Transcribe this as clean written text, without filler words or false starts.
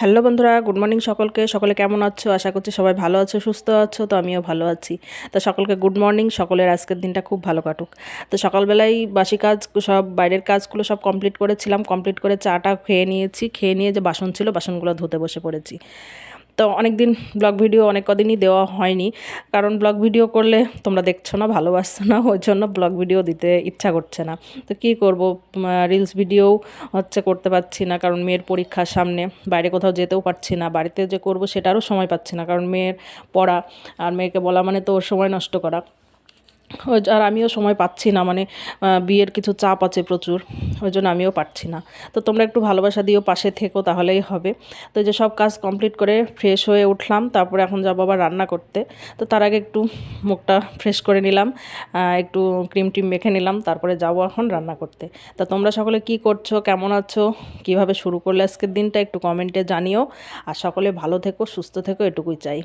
Hello বন্ধুরা, good morning সকলকে। সকলে কেমন আছো? আশা করছি সবাই ভালো আছো, সুস্থ আছো। তো আমিও ভালো আছি। তো সকলকে গুড মর্নিং। সকলের আজকের দিনটা খুব ভালো কাটুক। তো সকালবেলায় বাসি কাজ সব, বাইরের কাজগুলো সব কমপ্লিট করেছিলাম। কমপ্লিট করে চাটা খেয়ে নিয়েছি। খেয়ে নিয়ে যে বাসন ছিল, বাসনগুলো ধুতে বসে পড়েছি। তো অনেক দিন ব্লগ ভিডিও অনেক কদিনই দেওয়া হয়নি, কারণ ব্লগ ভিডিও করলে তোমরা দেখছো না, ভালোবাসছো না, ওই জন্য ব্লগ ভিডিও দিতে ইচ্ছা করছে না। তো কী করব, রিলস ভিডিও করতে পারছি না, কারণ মেয়ের পরীক্ষার সামনে। বাইরে কোথাও যেতেও পারছি না। বাড়িতে যে করব সেটারও সময় পাচ্ছি না, কারণ মেয়ের পড়া, আর মেয়েকে বলা মানে তো ওর সময় নষ্ট করা। আর আমিও সময় পাচ্ছি না, মানে বিয়ের কিছু চাপ আছে প্রচুর, ওই জন্য আমিও পারছি না। তো তোমরা একটু ভালোবাসা দিও, পাশে থেকো, তাহলেই হবে। তো যে সব কাজ কমপ্লিট করে ফ্রেশ হয়ে উঠলাম, তারপরে এখন যাবো আবার রান্না করতে। তো তার আগে একটু মুখটা ফ্রেশ করে নিলাম, একটু ক্রিম টিম মেখে নিলাম, তারপরে যাবো এখন রান্না করতে। তা তোমরা সকলে কি করছো, কেমন আছো, কিভাবে শুরু করলে আজকের দিনটা, একটু কমেন্টে জানিও। আর সকলে ভালো থেকো, সুস্থ থেকো, এটুকুই চাই।